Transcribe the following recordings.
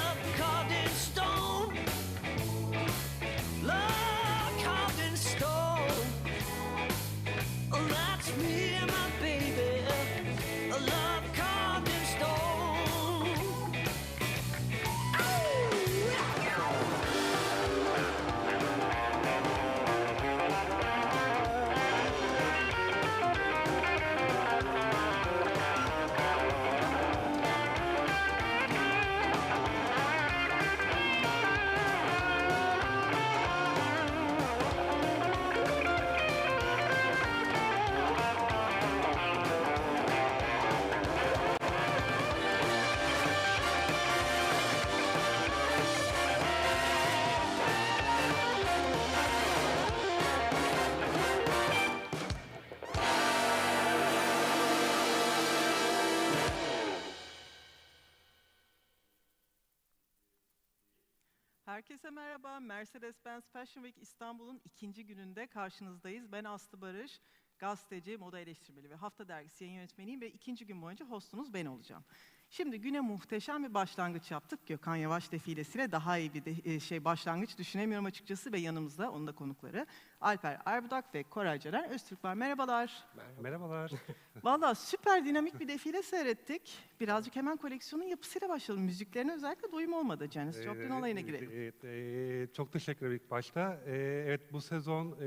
love carved in stone. Love carved in stone. Oh, that's me and my baby. A love carved in stone. Herkese merhaba. Mercedes-Benz Fashion Week İstanbul'un ikinci gününde karşınızdayız. Ben Aslı Barış, gazeteci, moda eleştirmeni ve Hafta Dergisi yayın yönetmeniyim ve ikinci gün boyunca hostunuz ben olacağım. Şimdi güne muhteşem bir başlangıç yaptık. Gökhan Yavaş defilesiyle daha iyi bir başlangıç düşünemiyorum açıkçası ve yanımızda onun da konukları Alper Arbudak ve Koray Caner Öztürk var. Merhabalar. Merhabalar. Vallahi süper dinamik bir defile seyrettik. Birazcık hemen koleksiyonun yapısıyla başlayalım. Müziklerine özellikle doyum olmadı. Janis Joplin olayına girelim. Evet, çok teşekkür ederim ilk başta. Evet, bu sezon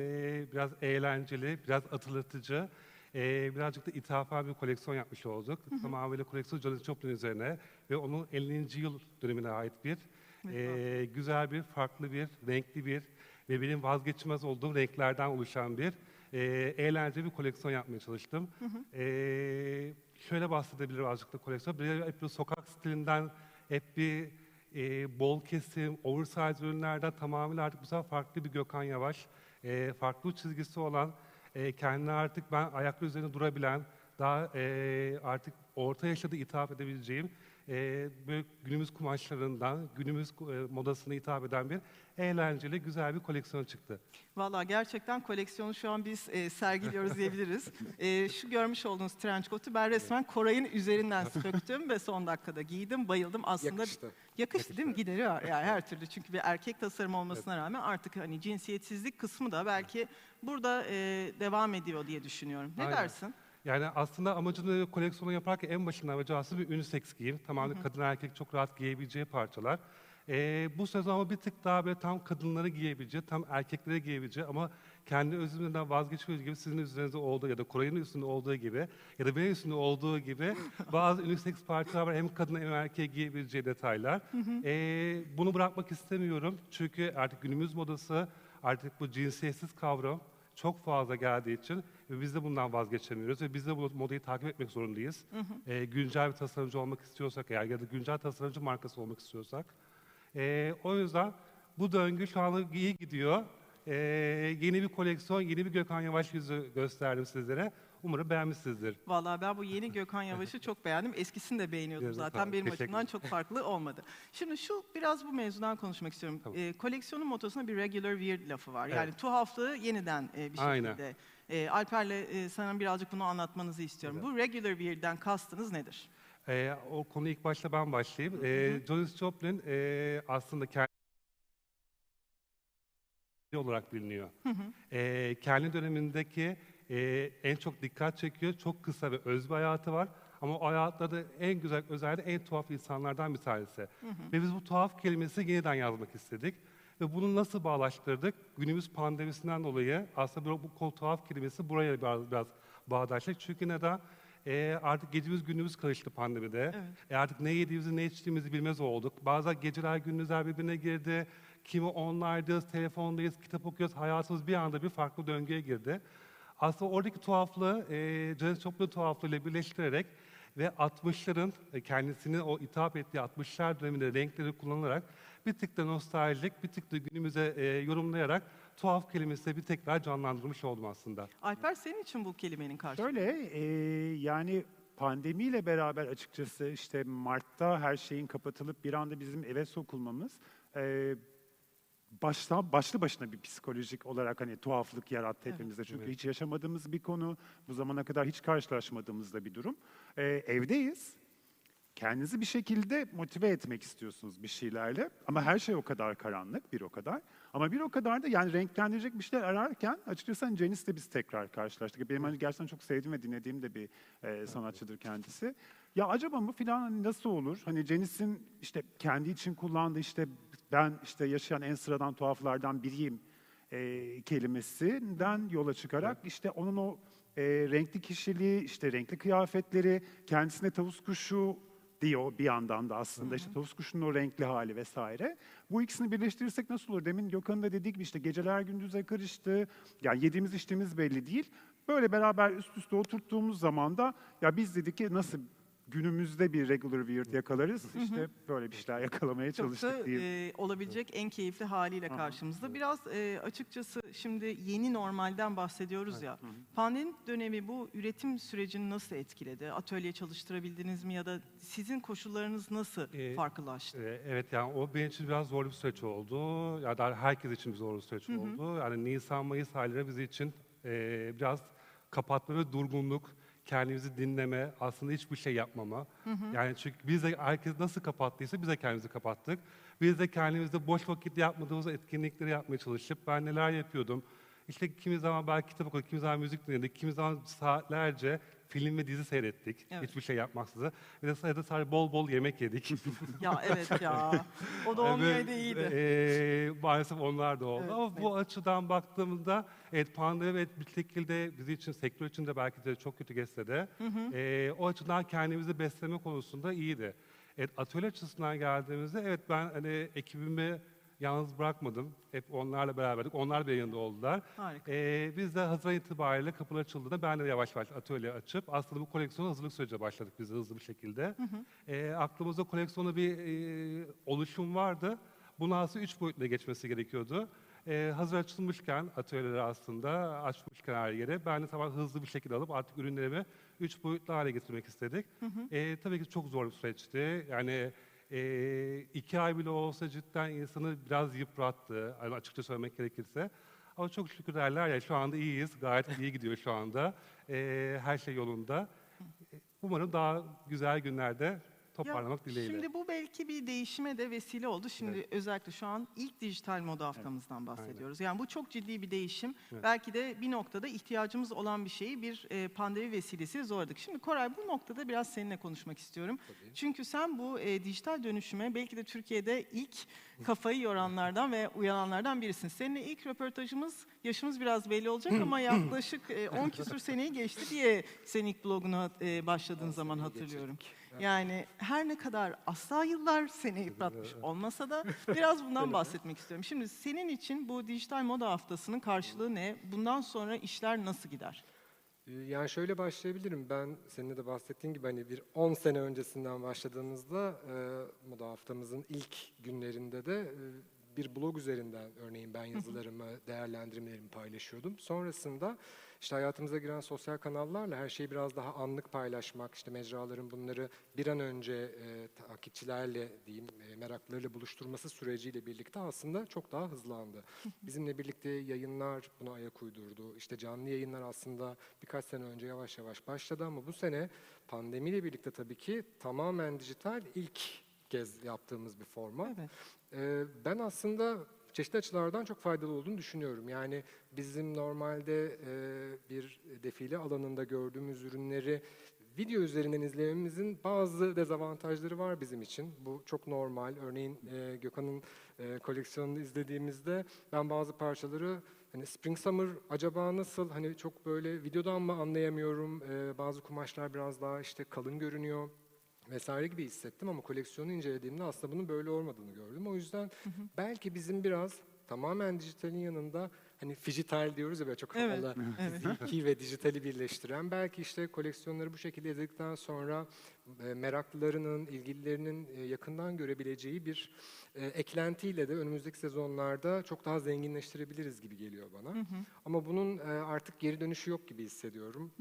biraz eğlenceli, biraz hatırlatıcı, birazcık da ithafen bir koleksiyon yapmış olduk. Tamamıyla koleksiyon Janis Joplin üzerine ve onun 50. yıl dönemine ait bir güzel bir, farklı bir, renkli bir ve benim vazgeçilmez olduğum renklerden oluşan bir eğlenceli bir koleksiyon yapmaya çalıştım. Şöyle bahsedebilirim azıcık da koleksiyon. Hep bir sokak stilinden, hep bir bol kesim, oversize ürünlerden tamamıyla artık bu sefer farklı bir Gökhan Yavaş, farklı bir çizgisi olan, kendine artık ben ayakları üzerinde durabilen, daha artık orta yaşta da hitap edebileceğim, böyle günümüz kumaşlarından, günümüz modasına hitap eden bir eğlenceli, güzel bir koleksiyon çıktı. Vallahi gerçekten koleksiyonu şu an biz sergiliyoruz diyebiliriz. Şu görmüş olduğunuz trench coat'u ben resmen Koray'ın üzerinden söktüm ve son dakikada giydim, bayıldım. Aslında yakıştı değil mi? Gideriyor yani her türlü. Çünkü bir erkek tasarım olmasına rağmen artık hani cinsiyetsizlik kısmı da belki burada devam ediyor diye düşünüyorum. Ne dersin? Yani aslında amacını koleksiyonu yaparken en başından amacı aslında bir unisex giyim. Tamamen kadın erkek çok rahat giyebileceği parçalar. Bu sezon ama bir tık daha böyle tam kadınları giyebileceği, tam erkeklere giyebileceği ama kendi özümden vazgeçmediği gibi sizin üzerinizde olduğu ya da Koray'ın üstünde olduğu gibi ya da benim üstünde olduğu gibi bazı unisex parçalar var. Hem kadın hem erkeğe giyebileceği detaylar. Bunu bırakmak istemiyorum çünkü artık günümüz modası, artık bu cinsiyetsiz kavram çok fazla geldiği için ve biz de bundan vazgeçemiyoruz ve biz de bu modayı takip etmek zorundayız. Güncel bir tasarımcı olmak istiyorsak eğer ya da güncel tasarımcı markası olmak istiyorsak. O yüzden bu döngü şu an iyi gidiyor. Yeni bir koleksiyon, yeni bir Gökhan Yavaş yüzü gösterdim sizlere. Umarım beğenmişsinizdir. Vallahi ben bu yeni Gökhan Yavaş'ı çok beğendim. Eskisini de beğeniyordum Evet, zaten. tamam, Benim teşekkür açımdan ederim. çok farklı olmadı. Şimdi biraz bu mevzudan konuşmak istiyorum. Tamam. Koleksiyonun motosunda bir regular weird lafı var. Evet. Yani tuhaflığı yeniden bir Aynen. şekilde. Alper'le sana birazcık bunu anlatmanızı istiyorum. Evet. Bu regular weird'den kastınız nedir? O konu ilk başta ben başlayayım. Janis Joplin aslında kendi olarak biliniyor. Kendi dönemindeki en çok dikkat çekiyor, çok kısa ve öz bir hayatı var. Ama o hayatta da en güzel özelliği en tuhaf insanlardan bir tanesi. Ve biz bu tuhaf kelimesi yeniden yazmak istedik. Ve bunu nasıl bağlaştırdık? Günümüz pandemisinden dolayı aslında bu tuhaf kelimesi buraya biraz bağdaştık. Çünkü neden? Artık gecemiz gündüzümüz karıştı pandemide. Evet. Artık ne yediğimizi ne içtiğimizi bilmez olduk. Bazen geceler gündüzler birbirine girdi. Kimi online'dayız, telefondayız, kitap okuyoruz. Hayatımız bir anda bir farklı döngüye girdi. Aslında oradaki tuhaflığı Janis Joplin tuhaflığıyla birleştirerek ve 60'ların kendisini o hitap ettiği 60'lar döneminde renkleri kullanarak bir tık da nostaljik, bir tık da günümüze yorumlayarak tuhaf kelimesi bir tekrar canlandırmış oldum aslında. Alper senin için bu kelimenin karşılığı. Şöyle, yani pandemiyle beraber açıkçası işte Mart'ta her şeyin kapatılıp bir anda bizim eve sokulmamız başlı başına bir psikolojik olarak hani tuhaflık yarattı hepimizde. Çünkü hiç yaşamadığımız bir konu, bu zamana kadar hiç karşılaşmadığımız da bir durum. Evdeyiz. kendinizi bir şekilde motive etmek istiyorsunuz bir şeylerle. Ama her şey o kadar karanlık, bir o kadar. Ama bir o kadar da yani renklendirecek bir şeyler ararken açıkçası hani Janis'le biz tekrar karşılaştık. Benim hani gerçekten çok sevdiğim ve dinlediğim de bir sanatçıdır kendisi. Ya acaba mı filan hani nasıl olur? Hani Janis'in işte kendi için kullandığı işte ben işte yaşayan en sıradan tuhaflardan biriyim kelimesinden yola çıkarak işte onun o renkli kişiliği, işte renkli kıyafetleri, kendisine tavus kuşu diyor bir yandan da aslında işte tavus kuşunun o renkli hali vesaire. Bu ikisini birleştirirsek nasıl olur? Demin Gökhan'ın da dediği gibi işte geceler gündüze karıştı. Yani yediğimiz içtiğimiz belli değil. Böyle beraber üst üste oturttuğumuz zaman da ya biz dedik ki nasıl günümüzde bir regular weird yakalarız. İşte böyle bir şeyler yakalamaya Çok çalıştık da diyeyim. olabilecek en keyifli haliyle karşımızda. Biraz açıkçası şimdi yeni normalden bahsediyoruz ya. Pandemi dönemi bu üretim sürecini nasıl etkiledi? Atölye çalıştırabildiniz mi ya da sizin koşullarınız nasıl farklılaştı? Evet, yani o benim için biraz zorlu bir süreç oldu. Ya da herkes için bir zorlu bir süreç oldu. Yani Nisan-Mayıs ayları bizim için biraz kapatma ve durgunluk, kendimizi dinleme, aslında hiçbir şey yapmama. Yani çünkü biz de herkes nasıl kapattıysa biz de kendimizi kapattık. Biz de kendimizde boş vakit yapmadığımız etkinlikleri yapmaya çalışıp ben neler yapıyordum. İşte kimi zaman belki kitap okuduk, kimi zaman müzik dinledik, kimi zaman saatlerce film ve dizi seyrettik. Evet. Hiçbir şey yapmaksızın. Bir de sadece bol bol yemek yedik. Ya evet ya. O da olmayaydı iyiydi. Maalesef onlar da oldu. Evet, Ama bu açıdan baktığımızda evet pandemi evet bir şekilde bizi için, sektör için de belki de çok kötü geçse de o açıdan kendimizi besleme konusunda iyiydi. Evet, atölye açısından geldiğimizde evet ben hani ekibimi yalnız bırakmadım. Hep onlarla beraberdik. Onlar da yanında oldular. Harika. Biz de Haziran itibariyle kapılar açıldığında ben de yavaş yavaş atölye açıp aslında bu koleksiyona hazırlık sürecine başladık biz de hızlı bir şekilde. Aklımızda koleksiyona bir oluşum vardı. Bunun aslında 3 boyutla geçmesi gerekiyordu. Hazır açılmışken atölyeleri aslında açmışken her yere ben de tamam hızlı bir şekilde alıp artık ürünlerimi 3 boyutlu hale getirmek istedik. Tabii ki çok zor bir süreçti. Yani 2 ay bile olsa cidden insanı biraz yıprattı, yani açıkça söylemek gerekirse. Ama çok şükür derler ya şu anda iyiyiz, gayet iyi gidiyor şu anda. Her şey yolunda. Umarım daha güzel günlerde toparlamak dileğiyle. Şimdi bu belki bir değişime de vesile oldu. Şimdi özellikle şu an ilk dijital moda haftamızdan bahsediyoruz. Yani bu çok ciddi bir değişim. Belki de bir noktada ihtiyacımız olan bir şeyi bir pandemi vesilesiyle zorladık. Şimdi Koray bu noktada biraz seninle konuşmak istiyorum. Çünkü sen bu dijital dönüşüme belki de Türkiye'de ilk kafayı yoranlardan ve uyananlardan birisin. Seninle ilk röportajımız, yaşımız biraz belli olacak ama yaklaşık 10 küsur seneyi geçti diye senin ilk bloguna başladığın zaman hatırlıyorum. Yani her ne kadar asla yıllar seni yıpratmış olmasa da biraz bundan bahsetmek istiyorum. Şimdi senin için bu dijital moda haftasının karşılığı ne? Bundan sonra işler nasıl gider? Yani şöyle başlayabilirim. Ben seninle de bahsettiğin gibi hani bir 10 sene öncesinden başladığımızda moda haftamızın ilk günlerinde de bir blog üzerinden örneğin ben yazılarımı, değerlendirmelerimi paylaşıyordum. Sonrasında işte hayatımıza giren sosyal kanallarla her şeyi biraz daha anlık paylaşmak, işte mecraların bunları bir an önce takipçilerle diyeyim, meraklılarıyla buluşturması süreciyle birlikte aslında çok daha hızlandı. Bizimle birlikte yayınlar buna ayak uydurdu. İşte canlı yayınlar aslında birkaç sene önce yavaş yavaş başladı ama bu sene pandemiyle birlikte tabii ki tamamen dijital ilk kez yaptığımız bir format. Evet. Ben aslında çeşitli açılardan çok faydalı olduğunu düşünüyorum. Yani bizim normalde bir defile alanında gördüğümüz ürünleri video üzerinden izlememizin bazı dezavantajları var bizim için. Bu çok normal. Örneğin Gökhan'ın koleksiyonunu izlediğimizde ben bazı parçaları hani Spring Summer acaba nasıl hani çok böyle videodan mı anlayamıyorum. Bazı kumaşlar biraz daha işte kalın görünüyor vesaire gibi hissettim ama koleksiyonu incelediğimde aslında bunun böyle olmadığını gördüm. O yüzden belki bizim biraz tamamen dijitalin yanında hani fijital diyoruz ya böyle çok havalı fiziki ve dijitali birleştiren belki işte koleksiyonları bu şekilde izledikten sonra meraklılarının, ilgililerinin yakından görebileceği bir eklentiyle de önümüzdeki sezonlarda çok daha zenginleştirebiliriz gibi geliyor bana. Ama bunun artık geri dönüşü yok gibi hissediyorum.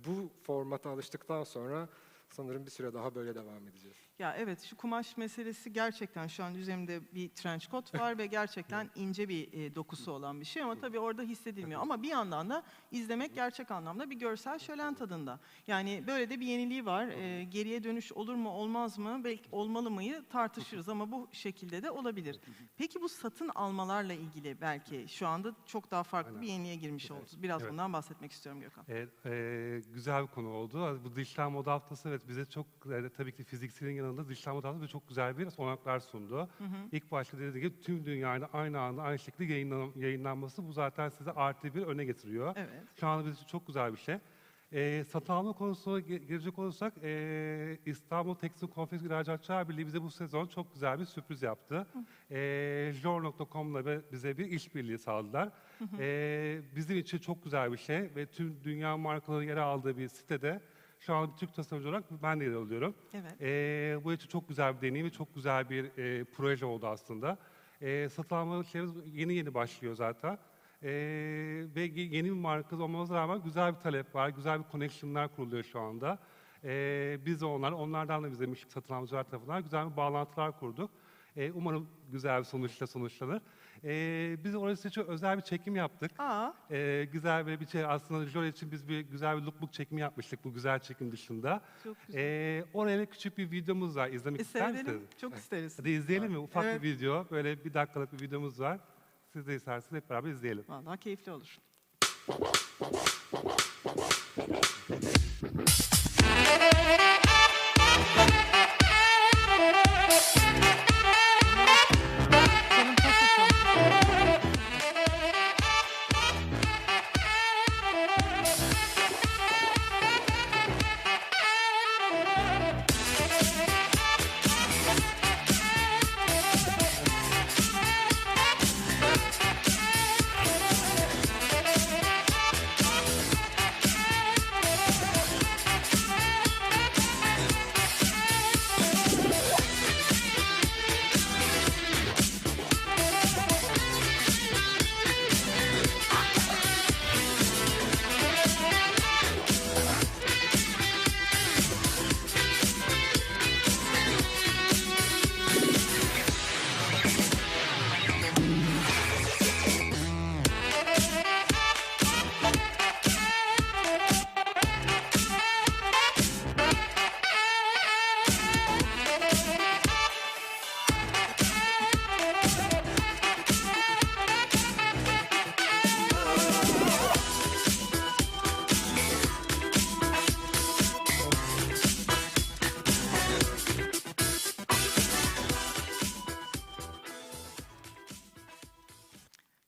Bu formata alıştıktan sonra sanırım bir süre daha böyle devam edeceğiz. Ya evet, şu kumaş meselesi gerçekten şu an üzerimde bir trench coat var ve gerçekten ince bir dokusu olan bir şey ama tabii orada hissedilmiyor. Ama bir yandan da izlemek gerçek anlamda bir görsel şölen tadında. Yani böyle de bir yeniliği var. Geriye dönüş olur mu olmaz mı, belki olmalı mıyı tartışırız ama bu şekilde de olabilir. Peki bu satın almalarla ilgili belki şu anda çok daha farklı bir yeniliğe girmiş olduk. Biraz Evet. bundan bahsetmek istiyorum Gökhan. Güzel bir konu oldu. Bu dijital moda haftası evet bize çok tabii ki fizikselin yanında dijital moda haftası çok güzel bir olanaklar sundu. İlk başta dediğim gibi tüm dünyada aynı anda aynı şekilde yayınlanması bu zaten size artı bir öne getiriyor. Evet. Şu anda bizim için çok güzel bir şey. Satın alma konusuna girecek olursak İstanbul Tekstil Konfeksiyon İhracatçılar Birliği bize bu sezon çok güzel bir sürpriz yaptı. Jor.com'la bize bir işbirliği sağladılar. Bizim için çok güzel bir şey ve tüm dünya markaları yer aldığı bir sitede şu an bir Türk tasarımcı olarak ben de yer alıyorum. Evet. Bu için çok güzel bir deneyim ve çok güzel bir proje oldu aslında. Satın alma şeyimiz yeni başlıyor zaten. Ve yeni bir marka olmamıza rağmen güzel bir talep var, güzel bir connection'lar kuruluyor şu anda. Biz de onlardan da bize müşteri satın alıcılar tarafından güzel bir bağlantılar kurduk. Umarım güzel bir sonuçla sonuçlanır. Biz orası için özel bir çekim yaptık. Güzel bir şey aslında Jol için biz güzel bir lookbook çekimi yapmıştık bu güzel çekim dışında. Çok güzel. Oraya küçük bir videomuz var. İzlemek ister misiniz? Seyredelim. Çok isteriz. Hadi izleyelim mi? Ufak Evet. bir video. Böyle 1 dakikalık bir videomuz var. Siz de isterseniz hep beraber izleyelim. Vallahi keyifli olur. Senin pasaport.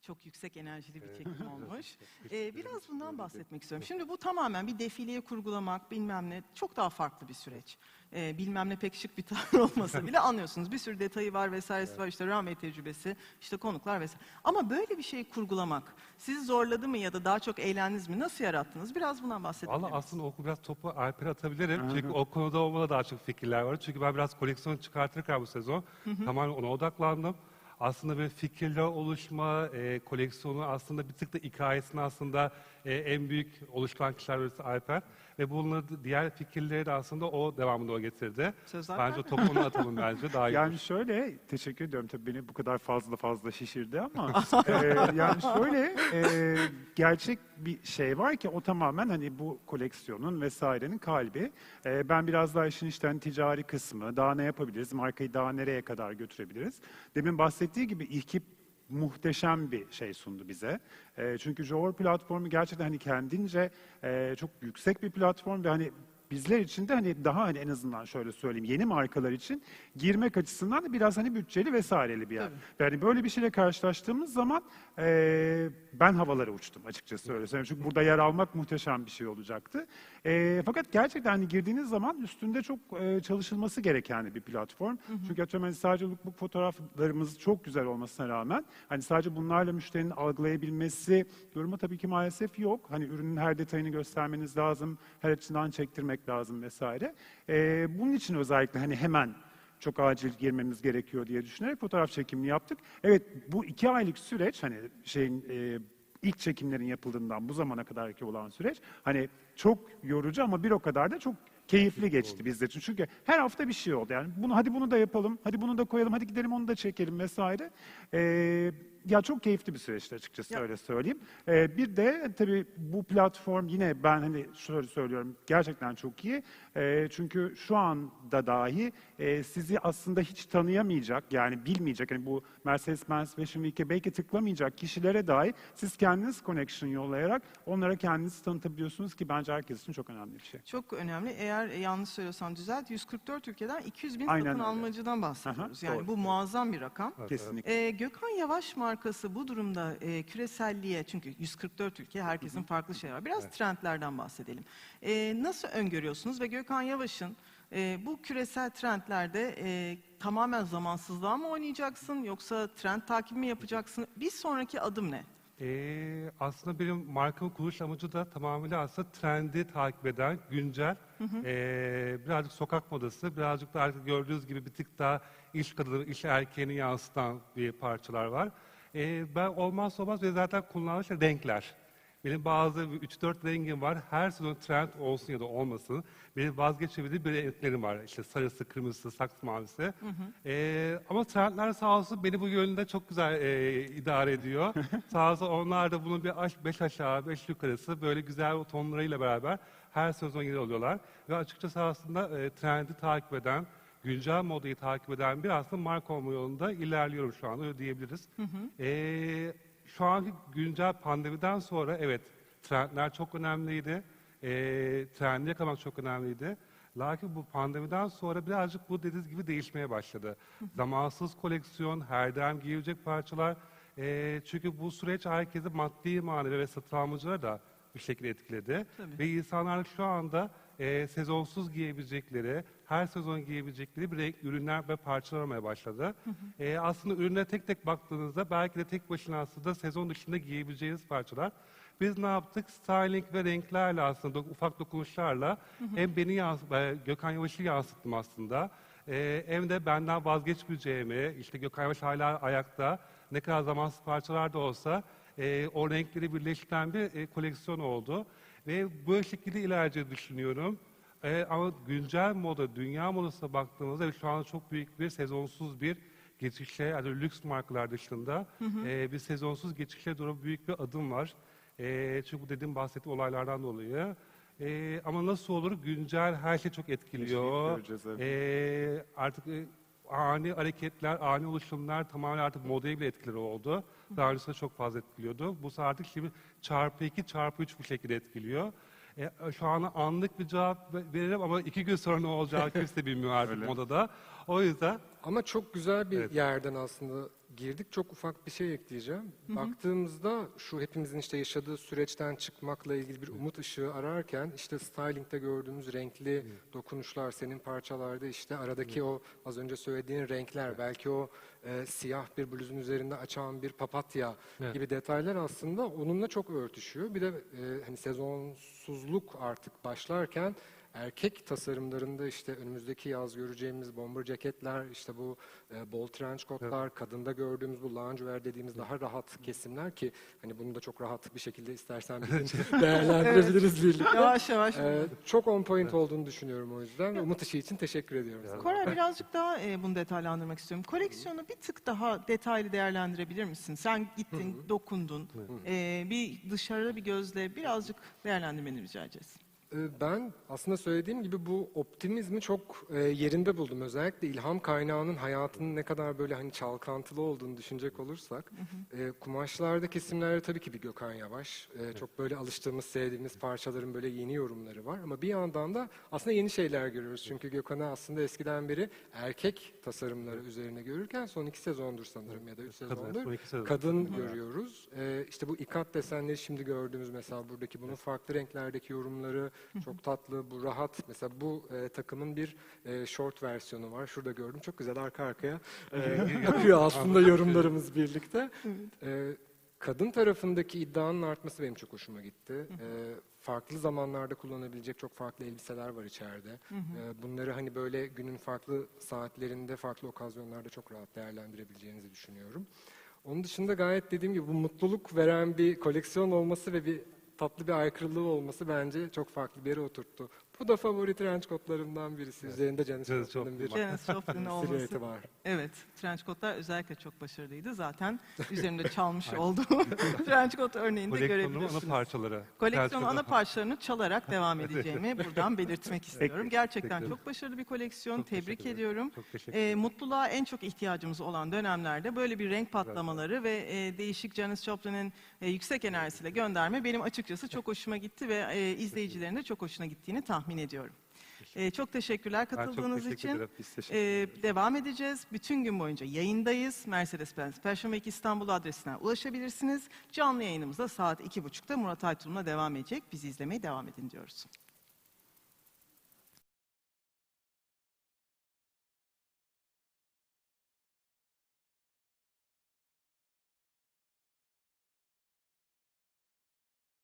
Çok yüksek enerjili bir çekim olmuş. Biraz bundan bahsetmek istiyorum. Şimdi bu tamamen bir defileye kurgulamak bilmem ne çok daha farklı bir süreç. Bilmem ne pek şık bir tavır olmasa bile anlıyorsunuz. Bir sürü detayı var vesairesi var işte runway tecrübesi, işte konuklar vesaire. Ama böyle bir şeyi kurgulamak sizi zorladı mı ya da daha çok eğlendiniz mi? Nasıl yarattınız? Biraz bundan bahsedebilir Valla misiniz? aslında biraz topu Alper'e atabilirim. Çünkü o konuda olmada daha çok fikirler var. Çünkü ben biraz koleksiyon çıkartırken bu sezon tamamen ona odaklandım. Aslında böyle fikirler oluşma, koleksiyonu aslında bir tık da hikayesini aslında en büyük oluşturan kişiler birisi Alper. Ve bunları diğer fikirleri de aslında o devamında o getirdi. Sözler Bence bende. topu ona atalım bence daha iyi. Yani şöyle, teşekkür ediyorum tabii beni bu kadar fazla şişirdi ama yani şöyle gerçek bir şey var ki o tamamen hani bu koleksiyonun vesairenin kalbi. Ben biraz daha işin işte ticari kısmı, daha ne yapabiliriz, markayı daha nereye kadar götürebiliriz. Demin bahsettiği gibi İKİP muhteşem bir şey sundu bize. Çünkü Jor platformu gerçekten hani kendince çok yüksek bir platform ve hani bizler için de hani daha hani en azından şöyle söyleyeyim yeni markalar için girmek açısından da biraz hani bütçeli vesaireli bir yer. Yani böyle bir şeyle karşılaştığımız zaman ben havalara uçtum açıkçası öyle söyleyeyim. Çünkü burada yer almak muhteşem bir şey olacaktı. Fakat gerçekten hani girdiğiniz zaman üstünde çok çalışılması gereken bir platform. Çünkü atıyorum hani sadece lookbook fotoğraflarımız çok güzel olmasına rağmen hani sadece bunlarla müşterinin algılayabilmesi durumu tabii ki maalesef yok. Hani ürünün her detayını göstermeniz lazım, her açıdan çektirmek lazım vesaire. Bunun için özellikle hani hemen çok acil girmemiz gerekiyor diye düşünerek fotoğraf çekimini yaptık. Evet bu 2 aylık süreç hani ilk çekimlerin yapıldığından bu zamana kadarki olan süreç hani çok yorucu ama bir o kadar da çok keyifli geçti bizler için. Çünkü her hafta bir şey oldu. Yani hadi bunu da yapalım, hadi bunu da koyalım, hadi gidelim onu da çekelim vesaire. Ya çok keyifli bir süreçti açıkçası, Ya- öyle söyleyeyim. Bir de tabii bu platform, yine ben hani şöyle söylüyorum, gerçekten çok iyi. Çünkü şu anda dahi sizi aslında hiç tanıyamayacak, yani bilmeyecek, hani bu Mercedes-Benz Fashion Week'e belki tıklamayacak kişilere dahi siz kendiniz connection yollayarak onlara kendinizi tanıtabiliyorsunuz ki bence herkes için çok önemli bir şey. Çok önemli. Eğer yanlış söylüyorsam düzelt. 144 ülkeden 200 bin Aynen satın öyle. almacıdan bahsediyoruz. Aha, Yani doğru. bu muazzam bir rakam. Kesinlikle. Gökhan Yavaş markası bu durumda küreselliğe, çünkü 144 ülke, herkesin farklı şeyi var. Biraz trendlerden bahsedelim. Nasıl öngörüyorsunuz ve Gökhan Yavaş'ın bu küresel trendlerde tamamen zamansızlığa mı oynayacaksın yoksa trend takibi mi yapacaksın? Bir sonraki adım ne? Aslında benim markamın kuruluş amacı da tamamıyla aslında trendi takip eden, güncel, birazcık sokak modası, birazcık da artık gördüğünüz gibi bir tık daha iş kadını, iş erkeğini yansıtan bir parçalar var. Ben olmazsa olmaz ve zaten kullanılan şey renkler. Benim bazı 3-4 rengim var. Her sezon trend olsun ya da olmasın. Benim vazgeçemediğim bir renklerim var. İşte sarısı, kırmızısı, saks mavisi. Ama trendler sağ olsun beni bu yönde çok güzel idare ediyor. Sağ olsun onlar da bunun bir 5 aşağı, 5 yukarısı böyle güzel tonlarıyla beraber her sezon yer alıyorlar. Ve açıkçası aslında trendi takip eden, güncel modayı takip eden bir aslında marka olma yolunda ilerliyorum şu anda, öyle diyebiliriz. Şu anki güncel pandemiden sonra evet trendler çok önemliydi. Trendi yakalamak çok önemliydi. Lakin bu pandemiden sonra birazcık bu dediğiniz gibi değişmeye başladı. Zamansız koleksiyon, her daim giyilecek parçalar. Çünkü bu süreç herkesi maddi manevi ve satın almacıları da bir şekilde etkiledi. Tabii. Ve insanlar şu anda sezonsuz giyebilecekleri, her sezon giyebilecekleri bir renk, ürünler ve parçalar aramaya başladı. Aslında ürünlere tek tek baktığınızda belki de tek başına aslında sezon dışında giyebileceğiniz parçalar. Biz ne yaptık? Styling ve renklerle aslında ufak dokunuşlarla hem Gökhan Yavaş'ı yansıttım aslında. Hem de benden vazgeçmeyeceğimi, işte Gökhan Yavaş hala ayakta, ne kadar zamansız parçalar da olsa o renkleri birleştiren bir koleksiyon oldu. Ve bu şekilde ilerleyeceğini düşünüyorum. Ama güncel moda, dünya modasına baktığımızda şu anda çok büyük bir sezonsuz bir geçişe, yani lüks markalar dışında bir sezonsuz geçişe doğru büyük bir adım var. Çünkü bu dediğim bahsettiğim olaylardan dolayı. Ama nasıl olur? Güncel her şey çok etkiliyor. Artık ani hareketler, ani oluşumlar tamamen artık modaya bile etkileri oldu. Daha öncesinde çok fazla etkiliyordu. Bu artık şimdi çarpı 2, çarpı 3 bu şekilde etkiliyor. Şu an anlık bir cevap veririm ama 2 gün sonra ne olacağı kimse bilmiyor artık modada. O yüzden Ama çok güzel bir yerden aslında girdik. Çok ufak bir şey ekleyeceğim. Baktığımızda şu hepimizin işte yaşadığı süreçten çıkmakla ilgili bir umut ışığı ararken işte styling'de gördüğümüz renkli dokunuşlar, senin parçalarda işte aradaki o az önce söylediğin renkler, belki o siyah bir bluzun üzerinde açan bir papatya gibi detaylar aslında onunla çok örtüşüyor. Bir de hani sezonsuzluk artık başlarken erkek tasarımlarında işte önümüzdeki yaz göreceğimiz bomber ceketler, işte bu bol trench coatlar, kadında gördüğümüz bu loungewear dediğimiz daha rahat kesimler ki hani bunu da çok rahat bir şekilde istersen bir gün değerlendirebiliriz birlikte. Yavaş yavaş. Çok on point olduğunu düşünüyorum o yüzden ve umut ışığı için teşekkür ediyorum sana. Koray, birazcık daha bunu detaylandırmak istiyorum. Koleksiyonu bir tık daha detaylı değerlendirebilir misin? Sen gittin, dokundun. Bir dışarı bir gözle birazcık değerlendirmeni rica edeceğiz. Ben aslında söylediğim gibi bu optimizmi çok yerinde buldum. Özellikle ilham kaynağının hayatının ne kadar böyle hani çalkantılı olduğunu düşünecek olursak. Kumaşlarda, kesimlerde tabii ki bir Gökhan Yavaş. Çok böyle alıştığımız, sevdiğimiz parçaların böyle yeni yorumları var. Ama bir yandan da aslında yeni şeyler görüyoruz. Çünkü Gökhan'ı aslında eskiden beri erkek tasarımları üzerine görürken son 2 sezondur sanırım ya da 3 sezondur kadın görüyoruz. İşte bu ikat desenleri şimdi gördüğümüz mesela buradaki bunun farklı renklerdeki yorumları çok tatlı, bu rahat. Mesela bu takımın bir short versiyonu var. Şurada gördüm. Çok güzel arka arkaya akıyor aslında yorumlarımız birlikte. Kadın tarafındaki iddianın artması benim çok hoşuma gitti. Farklı zamanlarda kullanabilecek çok farklı elbiseler var içeride. Bunları hani böyle günün farklı saatlerinde, farklı okazyonlarda çok rahat değerlendirebileceğinizi düşünüyorum. Onun dışında gayet dediğim gibi bu mutluluk veren bir koleksiyon olması ve bir tatlı bir aykırılığı olması bence çok farklı bir yere oturttu Bu da favori trench coatlarımdan birisi. Üzerinde Janis Janis Joplin'in bir Joplin var. Janis Joplin olması. silüeti var. Evet, trench coatlar özellikle çok başarılıydı. Zaten üzerinde çalmış olduğum trench coat örneğini de Koleksiyonun ana görebilirsiniz. parçaları. Koleksiyon Gerçekten- ana parçalarını çalarak devam edeceğimi buradan belirtmek istiyorum. Gerçekten çok başarılı bir koleksiyon. Çok teşekkür Tebrik ederim. ediyorum. Çok teşekkür ederim. Mutluluğa en çok ihtiyacımız olan dönemlerde böyle bir renk patlamaları ve değişik Janis Joplin'in yüksek enerjisiyle gönderme benim açıkçası çok hoşuma gitti ve izleyicilerin de çok hoşuna gittiğini tahmin ediyorum. Çok teşekkürler Ben çok katıldığınız teşekkür için. ederim. Biz teşekkür ederiz. Devam edeceğiz. Bütün gün boyunca yayındayız. Mercedes-Benz Fashion Week İstanbul adresinden ulaşabilirsiniz. Canlı yayınımızda saat 2.30'da Murat Aytul'la devam edecek. Bizi izlemeye devam edin diyoruz.